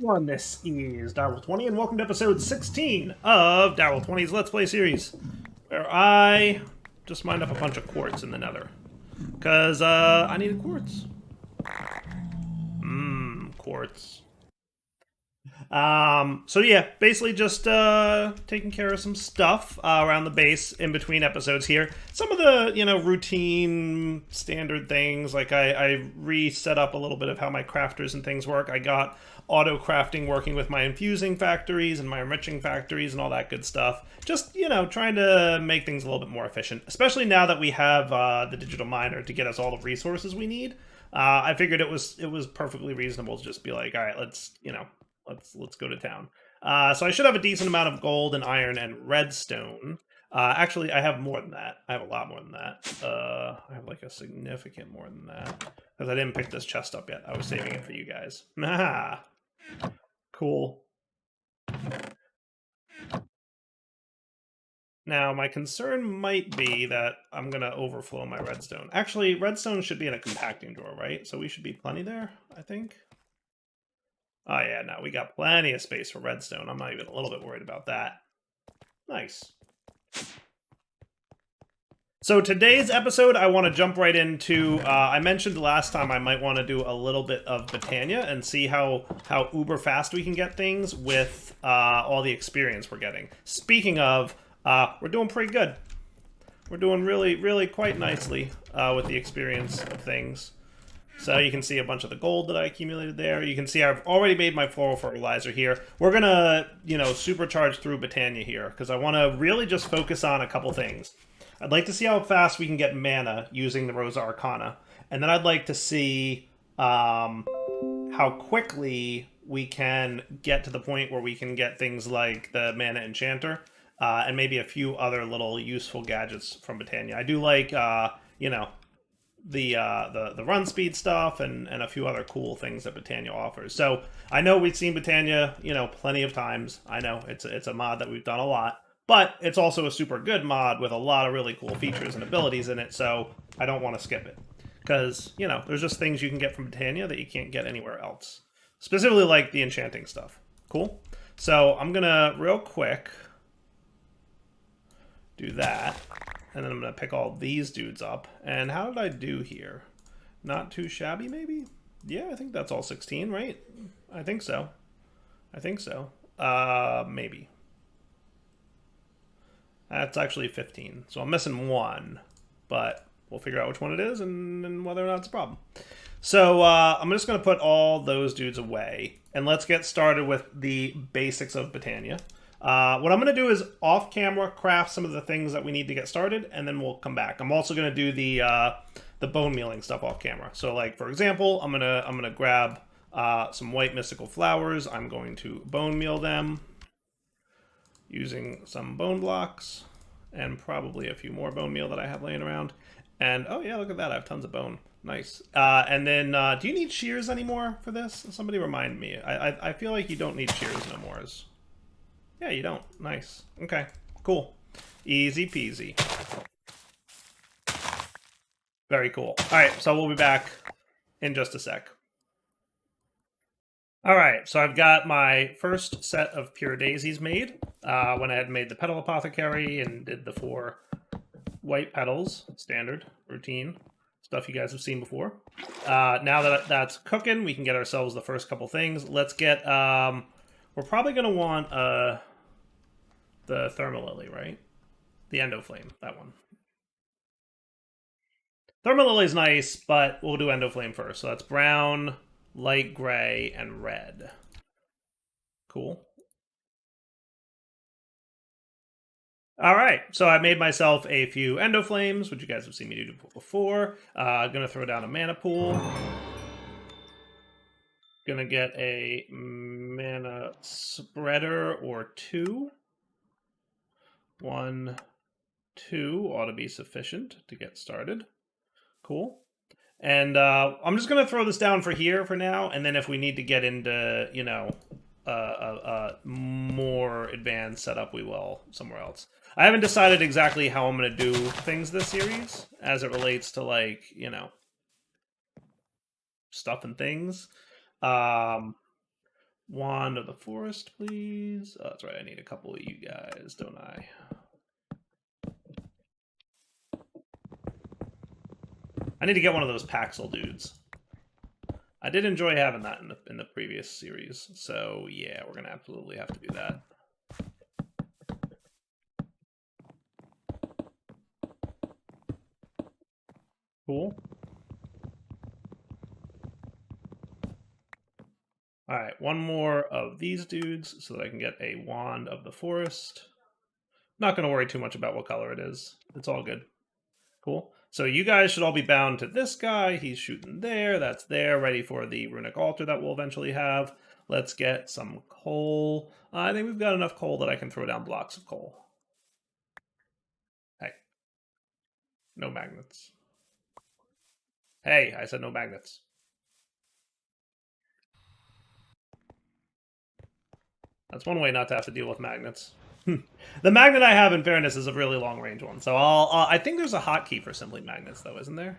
everyone, this is Darryl20, and welcome to episode 16 of Darryl20's Let's Play series, where I just mined up a bunch of quartz in the Nether. Because, I needed quartz. Quartz. So yeah, basically just, taking care of some stuff around the base in between episodes here. Some of the, routine, standard things, like I reset up a little bit of how my crafters and things work. I got auto crafting working with my infusing factories and my enriching factories and all that good stuff. Just, trying to make things a little bit more efficient, especially now that we have the digital miner to get us all the resources we need. I figured it was perfectly reasonable to just be like, all right, let's go to town. So I should have a decent amount of gold and iron and redstone. Actually, I have more than that. I have a lot more than that. I have like a significant more than that. Because I didn't pick this chest up yet. I was saving it for you guys. Ah, cool. Now, my concern might be that I'm going to overflow my redstone. Actually, redstone should be in a compacting drawer, right? So we should be plenty there, I think. Oh yeah, no, we got plenty of space for redstone. I'm not even a little bit worried about that. Nice. So today's episode, I want to jump right into, I mentioned last time I might want to do a little bit of Botania and see how uber fast we can get things with all the experience we're getting. Speaking of, we're doing pretty good. We're doing really quite nicely with the experience of things. So you can see a bunch of the gold that I accumulated there. You can see I've already made my floral fertilizer here. We're going to, supercharge through Botania here because I want to really just focus on a couple things. I'd like to see how fast we can get mana using the Rosa Arcana. And then I'd like to see how quickly we can get to the point where we can get things like the Mana Enchanter and maybe a few other little useful gadgets from Botania. I do like, the run speed stuff and a few other cool things that Botania offers. So I know we've seen Botania, plenty of times. I know it's a mod that we've done a lot, but it's also a super good mod with a lot of really cool features and abilities in it. So I don't want to skip it because, there's just things you can get from Botania that you can't get anywhere else. Specifically like the enchanting stuff. Cool. So I'm gonna real quick do that. And then I'm going to pick all these dudes up. And how did I do here? Not too shabby, maybe? Yeah, I think that's all 16, right? I think so. Maybe. That's actually 15. So I'm missing one. But we'll figure out which one it is and whether or not it's a problem. So I'm just going to put all those dudes away. And let's get started with the basics of Botania. What I'm going to do is off-camera craft some of the things that we need to get started, and then we'll come back. I'm also going to do the bone mealing stuff off-camera. So, like, for example, I'm gonna grab some white mystical flowers. I'm going to bone meal them using some bone blocks and probably a few more bone meal that I have laying around. And, oh yeah, look at that. I have tons of bone. Nice. And then, do you need shears anymore for this? Somebody remind me. I feel like you don't need shears no more. Yeah, you don't. Nice. Okay, cool. Easy peasy. Very cool. Alright, so we'll be back in just a sec. Alright, so I've got my first set of pure daisies made. When I had made the petal apothecary and did the 4 white petals, standard, routine, stuff you guys have seen before. Now that that's cooking, we can get ourselves the first couple things. Let's get... we're probably going to want the Thermal Lily, right? The Endo Flame, that one. Thermal Lily's nice, but we'll do Endo Flame first. So that's brown, light gray, and red. Cool. Alright, so I made myself a few Endo Flames, which you guys have seen me do before. I'm going to throw down a mana pool. Gonna get a mana spreader or 2. 1, 2 ought to be sufficient to get started. Cool. And I'm just going to throw this down for here for now, and then if we need to get into, more advanced setup, we will somewhere else. I haven't decided exactly how I'm going to do things this series, as it relates to, like, stuff and things. Wand of the Forest, please. Oh, that's right, I need a couple of you guys, don't I? I need to get one of those Paxel dudes. I did enjoy having that in the previous series, so yeah, we're gonna absolutely have to do that. Cool. All right, one more of these dudes so that I can get a Wand of the Forest. Not going to worry too much about what color it is. It's all good. Cool. So you guys should all be bound to this guy. He's shooting there. That's there, ready for the runic altar that we'll eventually have. Let's get some coal. I think we've got enough coal that I can throw down blocks of coal. Hey. No magnets. Hey, I said no magnets. That's one way not to have to deal with magnets. The magnet I have, in fairness, is a really long-range one. So I think there's a hotkey for simply magnets, though, isn't there?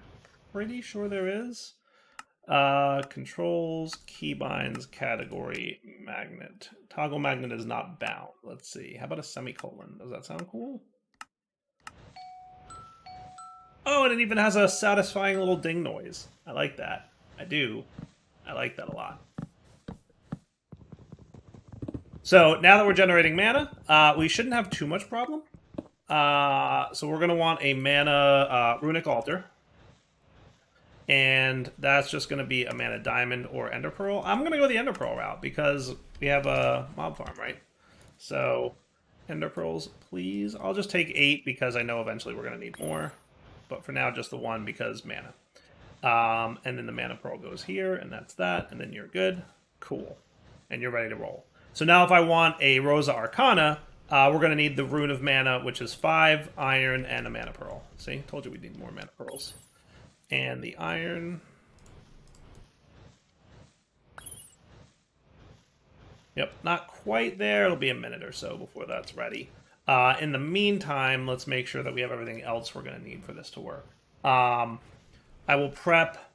Pretty sure there is. Controls, keybinds, category, magnet. Toggle magnet is not bound. Let's see. How about a semicolon? Does that sound cool? Oh, and it even has a satisfying little ding noise. I like that. I do. I like that a lot. So now that we're generating mana, we shouldn't have too much problem. So we're going to want a mana runic altar. And that's just going to be a mana diamond or ender pearl. I'm going to go the ender pearl route because we have a mob farm, right? So ender pearls, please. I'll just take 8 because I know eventually we're going to need more. But for now, just the 1 because mana. And then the mana pearl goes here, and that's that. And then you're good. Cool. And you're ready to roll. So now if I want a Rosa Arcana, we're going to need the Rune of Mana, which is 5 iron and a mana pearl. See? Told you we'd need more mana pearls. And the iron. Yep, not quite there. It'll be a minute or so before that's ready. In the meantime, let's make sure that we have everything else we're going to need for this to work. I will prep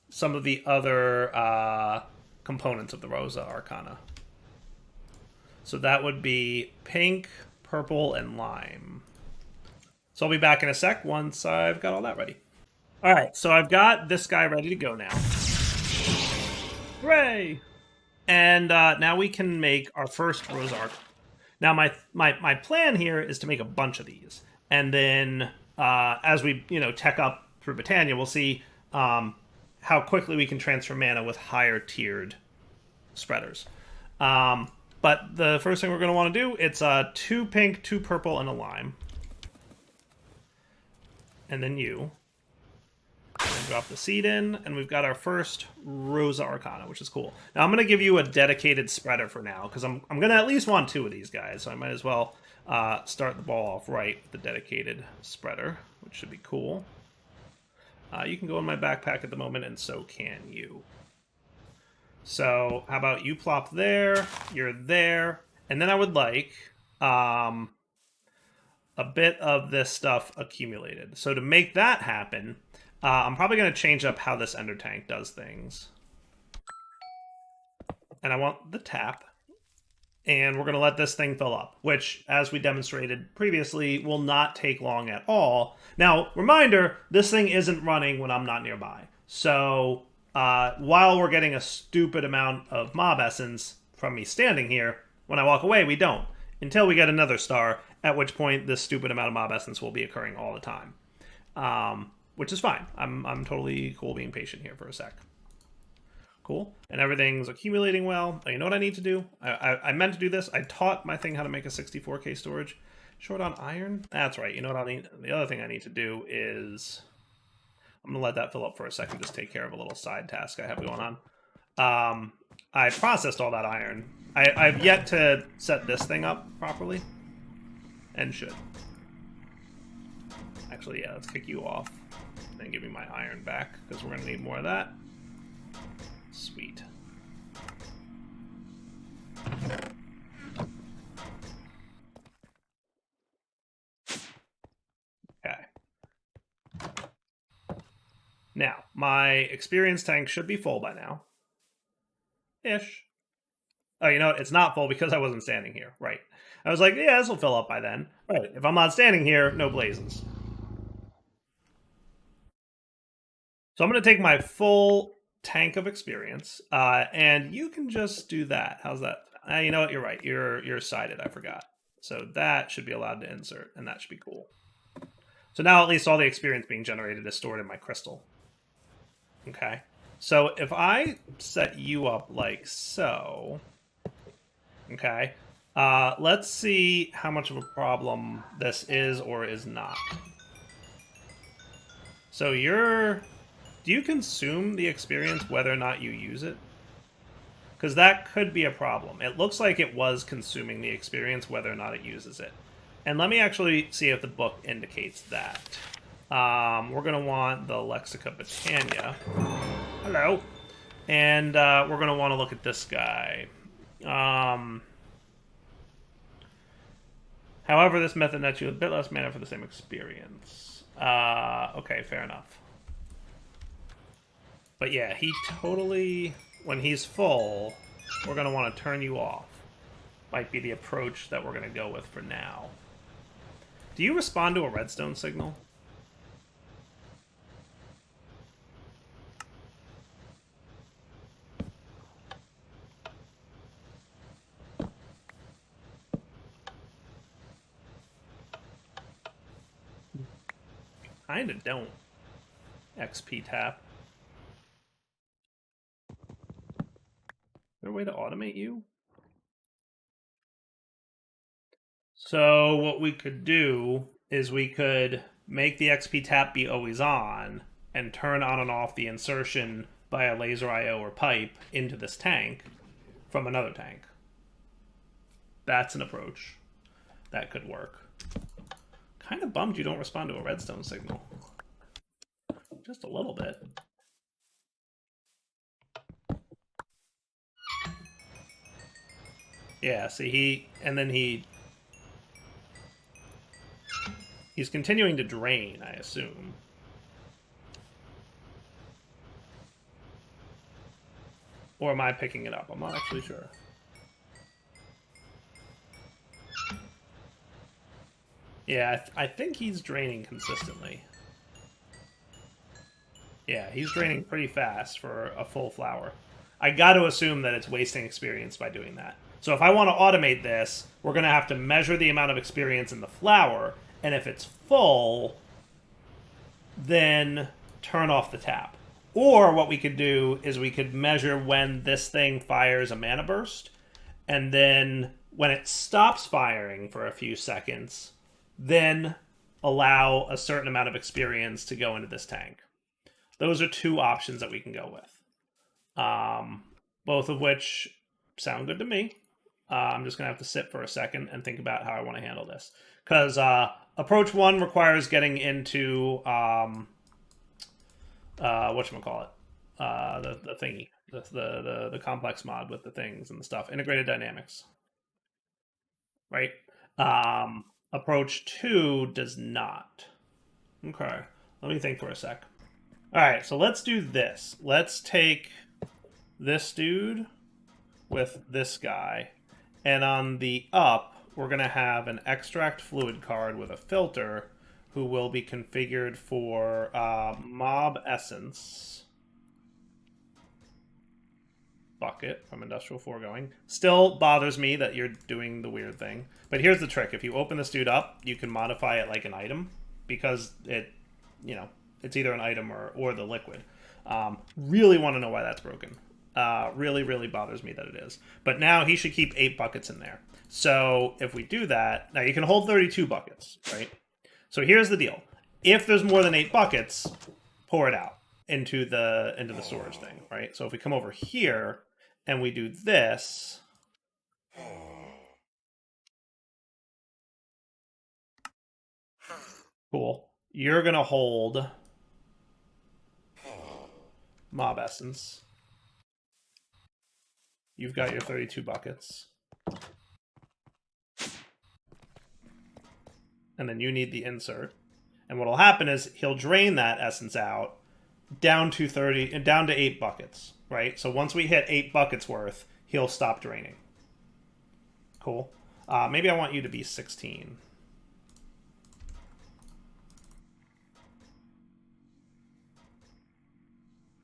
some of the other components of the Rosa Arcana. So that would be pink, purple, and lime. So I'll be back in a sec once I've got all that ready. All right, so I've got this guy ready to go now. Hooray! And now we can make our first Rosa Arcana. Now my plan here is to make a bunch of these, and then as we tech up through Botania, we'll see how quickly we can transfer mana with higher tiered spreaders. But the first thing we're going to want to do, it's 2 pink, 2 purple, and a lime. And then you. And drop the seed in, and we've got our first Rosa Arcana, which is cool. Now I'm going to give you a dedicated spreader for now, because I'm going to at least want 2 of these guys, so I might as well start the ball off right with the dedicated spreader, which should be cool. You can go in my backpack at the moment, and so can you. So how about you plop there, you're there, and then I would like a bit of this stuff accumulated. So to make that happen, I'm probably going to change up how this ender tank does things. And I want the tap. And we're going to let this thing fill up, which, as we demonstrated previously, will not take long at all. Now, reminder, this thing isn't running when I'm not nearby. So while we're getting a stupid amount of mob essence from me standing here, when I walk away, we don't. Until we get another star, at which point this stupid amount of mob essence will be occurring all the time. Which is fine. I'm totally cool being patient here for a sec. Cool. And everything's accumulating well. Oh, you know what I need to do? I meant to do this. I taught my thing how to make a 64K storage. Short on iron? That's right. You know what I need? The other thing I need to do is... I'm going to let that fill up for a second, just take care of a little side task I have going on. I processed all that iron. I've yet to set this thing up properly. And should. Actually, yeah, let's kick you off. And give me my iron back, because we're going to need more of that. Sweet. Okay. Now, my experience tank should be full by now. Ish. Oh, you know what? It's not full because I wasn't standing here. Right. I was like, yeah, this will fill up by then. Right. If I'm not standing here, no blazes. So I'm going to take my full tank of experience, and you can just do that. How's that? You know what? You're right. You're sided. I forgot. So that should be allowed to insert, and that should be cool. So now at least all the experience being generated is stored in my crystal. Okay. So if I set you up like so, okay, let's see how much of a problem this is or is not. So do you consume the experience whether or not you use it? Because that could be a problem. It looks like it was consuming the experience whether or not it uses it. And let me actually see if the book indicates that. We're going to want the Lexica Botania. Hello. And we're going to want to look at this guy. However, this method nets you a bit less mana for the same experience. Okay, fair enough. But yeah, he totally... When he's full, we're going to want to turn you off. Might be the approach that we're going to go with for now. Do you respond to a redstone signal? Kinda don't. XP tap. Is there a way to automate you? So what we could do is we could make the XP tap be always on and turn on and off the insertion via laser IO or pipe into this tank from another tank. That's an approach. That could work. Kind of bummed you don't respond to a redstone signal. Just a little bit. Yeah, see, he's continuing to drain, I assume. Or am I picking it up? I'm not actually sure. Yeah, I think he's draining consistently. Yeah, he's draining pretty fast for a full flower. I got to assume that it's wasting experience by doing that. So if I want to automate this, we're going to have to measure the amount of experience in the flower, and if it's full, then turn off the tap. Or what we could do is we could measure when this thing fires a mana burst, and then when it stops firing for a few seconds, then allow a certain amount of experience to go into this tank. Those are two options that we can go with. Both of which sound good to me. I'm just going to have to sit for a second and think about how I want to handle this. Because approach one requires getting into whatchamacallit, the thingy, the complex mod with the things and the stuff, integrated dynamics, right? Approach two does not. Okay, let me think for a sec. All right, so let's do this. Let's take this dude with this guy, and on the up, we're going to have an extract fluid card with a filter who will be configured for mob essence bucket from industrial foregoing. Still bothers me that you're doing the weird thing, but here's the trick. If you open this dude up, you can modify it like an item because it, you know, it's either an item or the liquid. Really want to know why that's broken. Really, really bothers me that it is. But now he should keep 8 buckets in there. So if we do that, now you can hold 32 buckets, right? So here's the deal. If there's more than 8 buckets, pour it out into the storage thing, right? So if we come over here and we do this, cool. You're going to hold mob essence. You've got your 32 buckets. And then you need the insert. And what'll happen is he'll drain that essence out down to 8 buckets, right? So once we hit 8 buckets worth, he'll stop draining. Cool. Maybe I want you to be 16.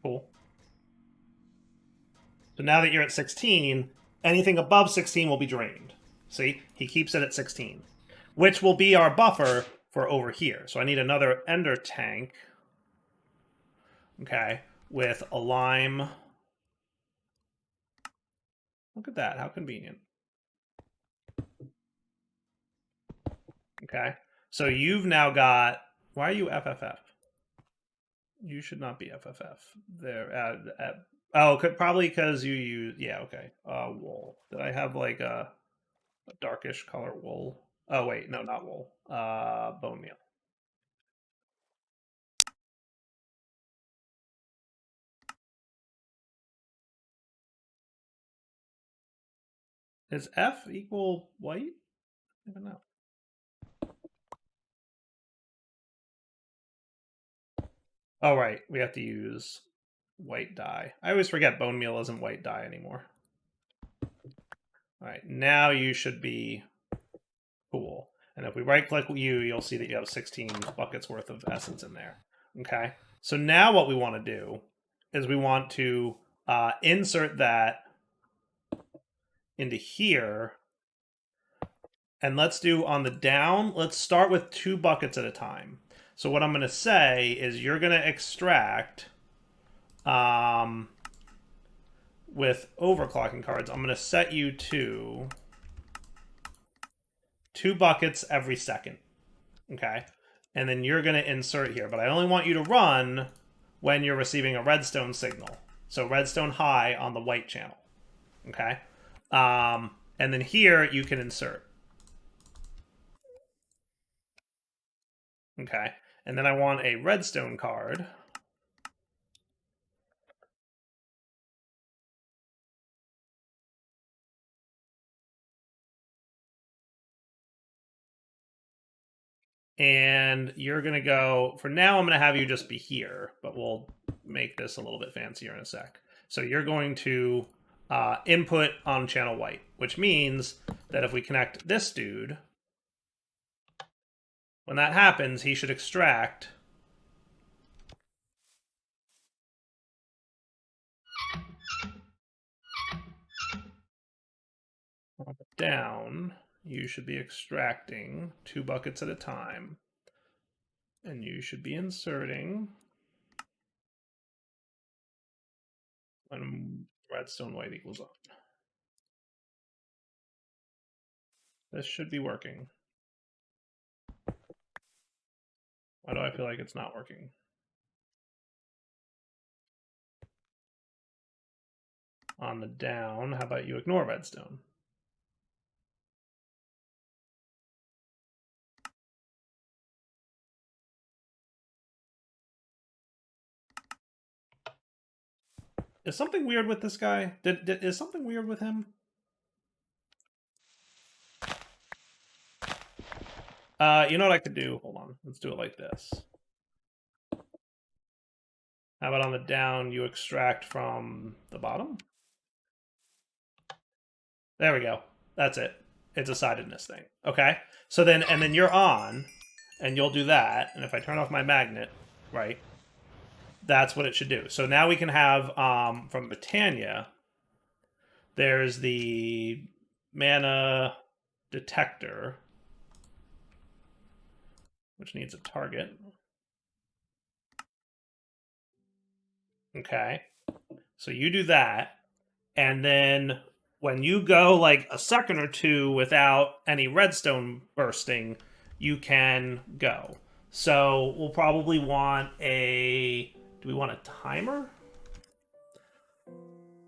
Cool. So now that you're at 16, anything above 16 will be drained. See? He keeps it at 16, which will be our buffer for over here. So I need another ender tank. Okay, with a lime. Look at that, how convenient. Okay, so you've now got, why are you FFF? You should not be FFF. There, oh, probably because you use, yeah, okay. Wool. Did I have like a darkish color wool? Oh, wait, no, not wool. Bone meal. Is F equal white? I don't know. Oh, right. We have to use white dye. I always forget bone meal isn't white dye anymore. All right, now you should be cool. And if we right-click you, you'll see that you have 16 buckets worth of essence in there. Okay, so now what we want to do is we want to insert that into here. And let's do on the down, let's start with 2 buckets at a time. So what I'm going to say is you're going to extract with overclocking cards. I'm going to set you to 2 buckets every second. Okay. And then you're going to insert here. But I only want you to run when you're receiving a redstone signal. So redstone high on the white channel. Okay. And then here you can insert. Okay. And then I want a redstone card. And you're going to go, for now, I'm going to have you just be here, but we'll make this a little bit fancier in a sec. So you're going to input on channel white, which means that if we connect this dude, when that happens, he should extract down. You should be extracting 2 buckets at a time. And you should be inserting when redstone white equals up. This should be working. Why do I feel like it's not working? On the down, how about you ignore redstone? Is something weird with this guy? Is something weird with him? You know what I could do? Hold on. Let's do it like this. How about on the down, you extract from the bottom? There we go. That's it. It's a sidedness thing. Okay. So then, and then you're on, and you'll do that. And if I turn off my magnet, right, that's what it should do. So now we can have, from Botania, there's the mana detector, which needs a target. Okay. So you do that, and then when you go like a second or two without any redstone bursting, you can go. So we'll probably want a... Do we want a timer?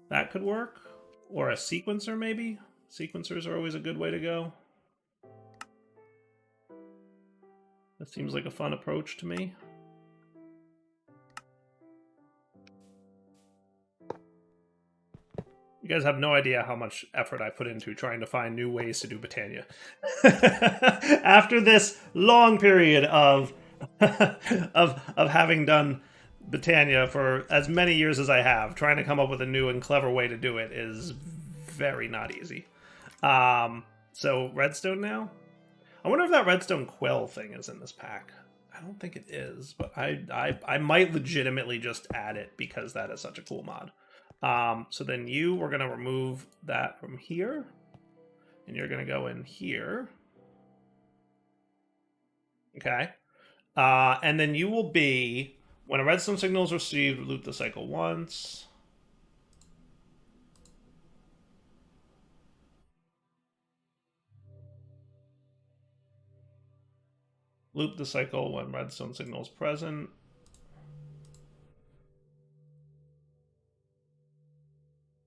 That could work. Or a sequencer, maybe? Sequencers are always a good way to go. That seems like a fun approach to me. You guys have no idea how much effort I put into trying to find new ways to do Botania. After this long period of having done Botania for as many years as I have, trying to come up with a new and clever way to do it is very not easy. So redstone now? I wonder if that redstone quill thing is in this pack. I don't think it is, but I might legitimately just add it because that is such a cool mod. So then we're going to remove that from here. And you're going to go in here. Okay. And then you will be, when a redstone signal is received, loop the cycle once. Loop the cycle when redstone signal is present.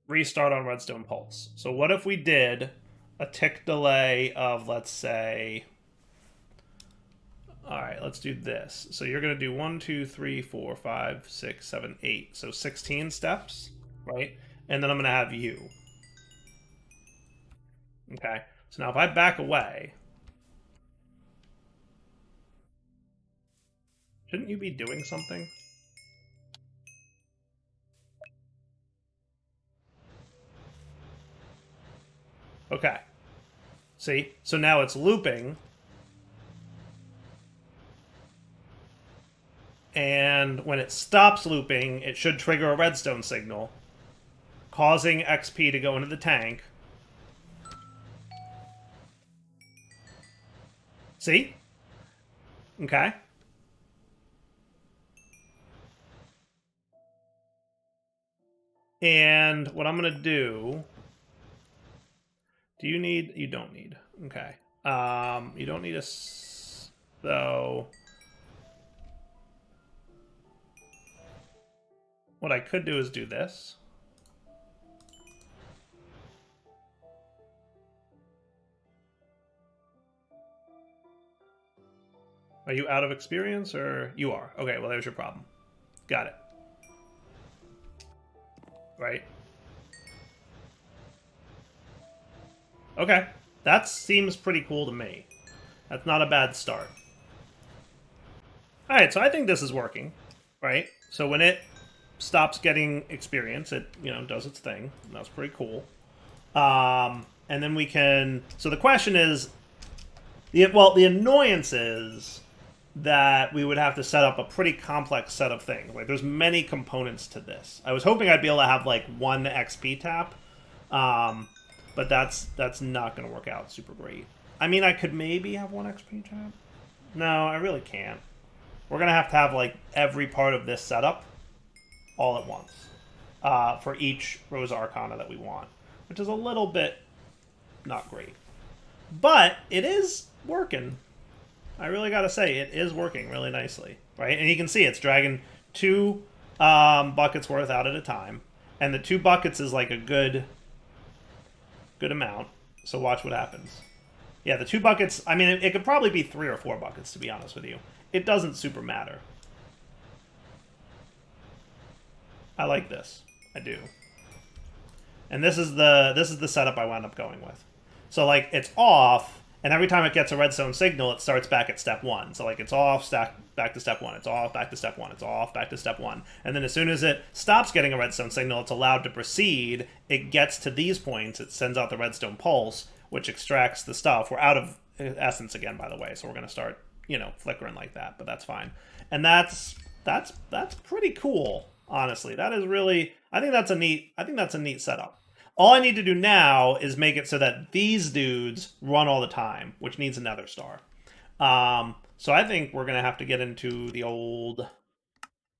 Restart on redstone pulse. So what if we did a tick delay of, let's say, all right, let's do this. So you're going to do 1, 2, 3, 4, 5, 6, 7, 8. So 16 steps, right? And then I'm going to have you. Okay. So now if I back away, shouldn't you be doing something? Okay. See? So now it's looping. And when it stops looping, it should trigger a redstone signal, causing XP to go into the tank. See? Okay. And what I'm going to do... Do you need... You don't need. Okay. You don't need a... So... What I could do is do this. Are you out of experience, or you are? Okay, well, there's your problem. Got it. Right. Okay. That seems pretty cool to me. That's not a bad start. Alright, so I think this is working. Right? So when it stops getting experience, it, does its thing. That's pretty cool. And then we can... So the question is... the annoyance is that we would have to set up a pretty complex set of things. Like, there's many components to this. I was hoping I'd be able to have, like, one XP tap. But that's not going to work out super great. I mean, I could maybe have one XP tap. No, I really can't. We're going to have, like, every part of this setup all at once for each Rosa Arcana that we want, which is a little bit not great. But it is working. I really got to say, it is working really nicely, right? And you can see it's dragging 2 buckets worth out at a time. And the 2 buckets is like a good amount. So watch what happens. Yeah, the 2 buckets, I mean, it could probably be 3 or 4 buckets, to be honest with you. It doesn't super matter. I like this. I do. And this is the setup I wound up going with. So, like, it's off, and every time it gets a redstone signal, it starts back at step 1. So, like, it's off, back to step 1. It's off, back to step 1. It's off, back to step 1. And then as soon as it stops getting a redstone signal, it's allowed to proceed. It gets to these points. It sends out the redstone pulse, which extracts the stuff. We're out of essence again, by the way, so we're going to start, flickering like that, but that's fine. And that's pretty cool, honestly. That is really... I think that's a neat setup. All I need to do now is make it so that these dudes run all the time, which needs a nether star. So I think we're going to have to get into the old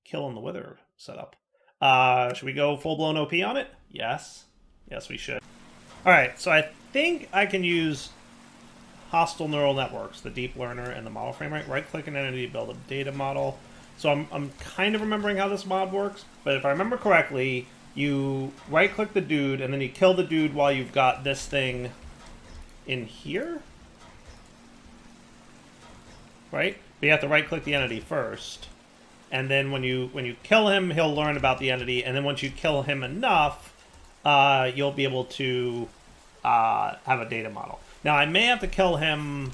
Kill in the Wither setup. Should we go full-blown OP on it? Yes. Yes, we should. Alright, so I think I can use hostile neural networks, the deep learner and the model frame rate. Right-click an entity, build a data model. So I'm kind of remembering how this mod works, but if I remember correctly... You right-click the dude, and then you kill the dude while you've got this thing in here? Right? But you have to right-click the entity first. And then when you kill him, he'll learn about the entity, and then once you kill him enough, you'll be able to have a data model. Now, I may have to kill him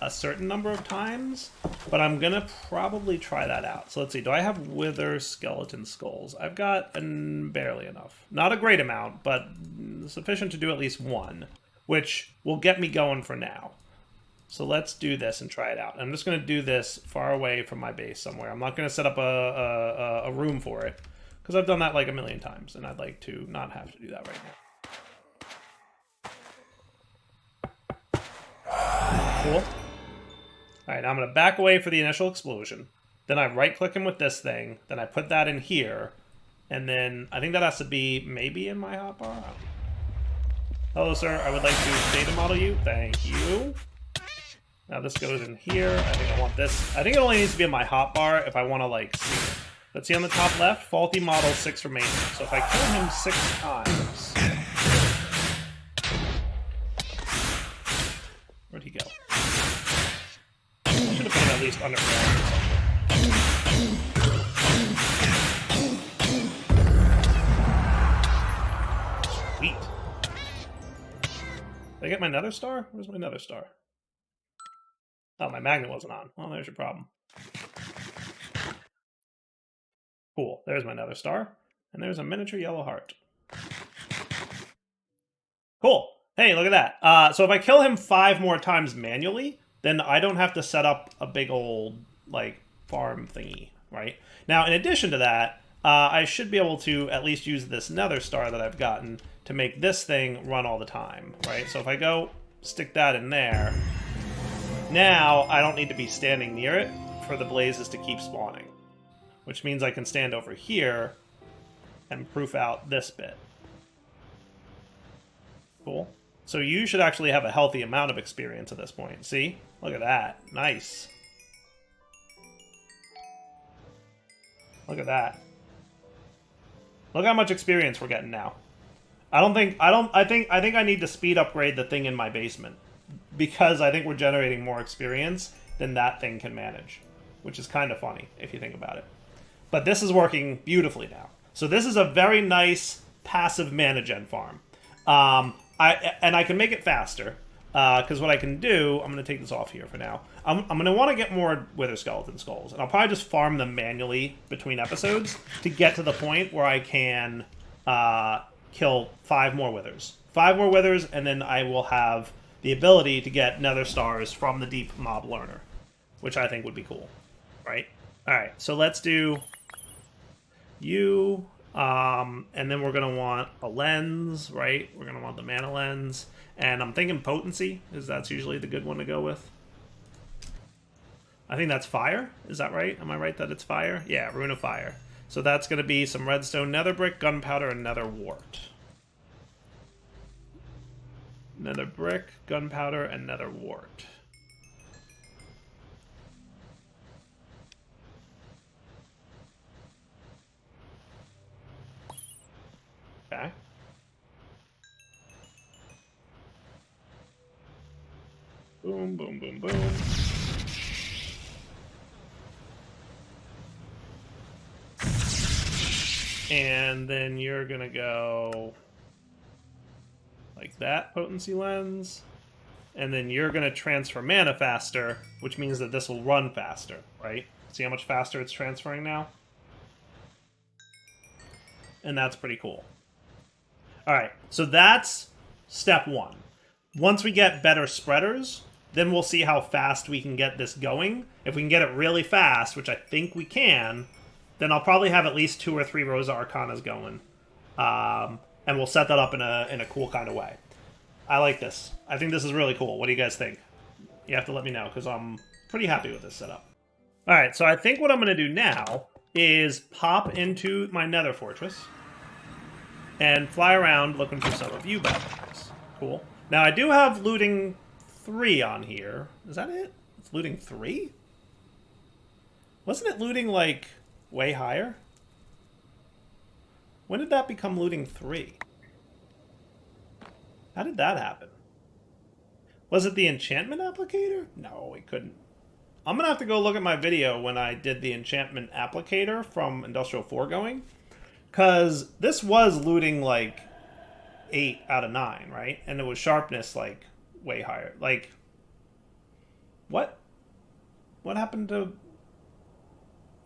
a certain number of times, but I'm gonna probably try that out. So let's see, do I have wither skeleton skulls? I've got barely enough. Not a great amount, but sufficient to do at least one. which will get me going for now. So let's do this and try it out. I'm just going to do this far away from my base somewhere. I'm not going to set up a room for it, because I've done that like a million times, and I'd like to not have to do that right now. Cool. All right, now I'm going to back away for the initial explosion. Then I right-click him with this thing. Then I put that in here. And then I think that has to be maybe in my hotbar. Hello, sir. I would like to data model you. Thank you. Now this goes in here. I think I want this. I think it only needs to be in my hotbar if I want to, like, see it. Let's see on the top left. Faulty model 6 remaining. So if I kill him 6 times... Where'd he go? I should have put him at least underground. Sweet. Did I get my nether star? Where's my nether star? Oh, my magnet wasn't on. Well, there's your problem. Cool. There's my nether star. And there's a miniature yellow heart. Cool. Hey, look at that. So if I kill him 5 more times manually, then I don't have to set up a big old, like, farm thingy, right? Now, in addition to that, I should be able to at least use this nether star that I've gotten to make this thing run all the time, right? So if I go stick that in there, now I don't need to be standing near it for the blazes to keep spawning, which means I can stand over here and proof out this bit. Cool. So you should actually have a healthy amount of experience at this point. See? Look at that. Nice. Look at that. Look how much experience we're getting now. I think I need to speed upgrade the thing in my basement, because I think we're generating more experience than that thing can manage, which is kind of funny if you think about it. But this is working beautifully now. So this is a very nice passive mana gen farm. I can make it faster, because what I can do, I'm going to take this off here for now. I'm going to want to get more Wither Skeleton Skulls, and I'll probably just farm them manually between episodes to get to the point where I can kill 5 more Withers. 5 more Withers, and then I will have the ability to get Nether Stars from the Deep Mob Learner, which I think would be cool, right? All right, so let's do you, and then we're going to want a lens, right? We're going to want the mana lens, and I'm thinking potency, is that's usually the good one to go with. I think that's fire. Is that right? Am I right that it's fire? Yeah, Rune of Fire. So that's going to be some redstone nether brick, gunpowder, and nether wart. Nether brick, gunpowder, and nether wart. Okay. Boom, boom, boom, boom. And then you're gonna go like that, potency lens. And then you're gonna transfer mana faster, which means that this will run faster, right? See how much faster it's transferring now? And that's pretty cool. Alright, so that's step 1. Once we get better spreaders, then we'll see how fast we can get this going. If we can get it really fast, which I think we can, then I'll probably have at least 2 or 3 Rosa Arcanas going. And we'll set that up in a cool kind of way. I like this. I think this is really cool. What do you guys think? You have to let me know, because I'm pretty happy with this setup. Alright, so I think what I'm going to do now is pop into my nether fortress and fly around looking for some of you bad guys. Cool. Now, I do have looting 3 on here. Is that it? It's looting 3? Wasn't it looting, like, way higher? When did that become looting 3? How did that happen? Was it the enchantment applicator? No, it couldn't. I'm going to have to go look at my video when I did the enchantment applicator from Industrial Foregoing, because this was looting, like, 8 out of 9, right? And it was sharpness, like, way higher. Like, what? What happened to...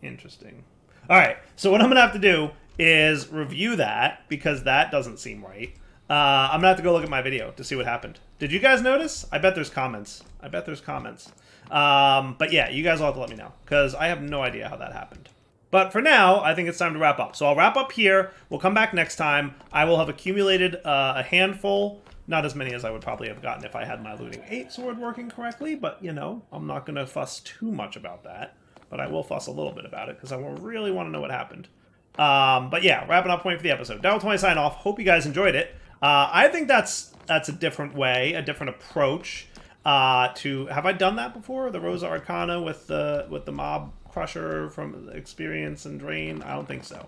Interesting. Alright, so what I'm going to have to do is review that, because that doesn't seem right. I'm gonna have to go look at my video to see what happened. Did you guys notice? I bet there's comments. But yeah, you guys will have to let me know, because I have no idea how that happened. But for now, I think it's time to wrap up. So I'll wrap up here. We'll come back next time. I will have accumulated a handful. Not as many as I would probably have gotten if I had my Looting 8 sword working correctly, but, you know, I'm not going to fuss too much about that. But I will fuss a little bit about it, because I really want to know what happened. But yeah, wrapping up point for the episode. Devil20 sign off. Hope you guys enjoyed it. I think that's a different way, a different approach to... Have I done that before? The Rosa Arcana with the mob crusher from experience and drain? I don't think so.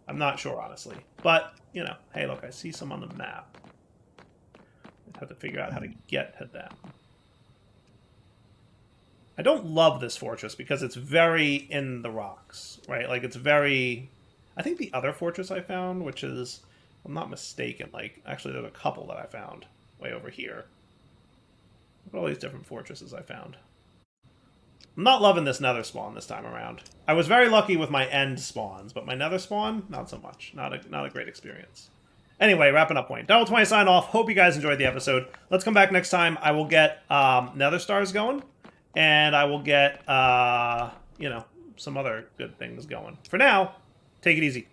I'm not sure, honestly. But, you know, hey, look, I see some on the map. I have to figure out how to get to them. I don't love this fortress because it's very in the rocks, right? Like, it's very... I think the other fortress I found, which is, if I'm not mistaken, like, actually there's a couple that I found way over here. Look at all these different fortresses I found. I'm not loving this nether spawn this time around. I was very lucky with my end spawns, but my nether spawn, not so much. Not a great experience. Anyway, wrapping up point. Devil20 sign off. Hope you guys enjoyed the episode. Let's come back next time. I will get nether stars going, and I will get, you know, some other good things going. For now, take it easy.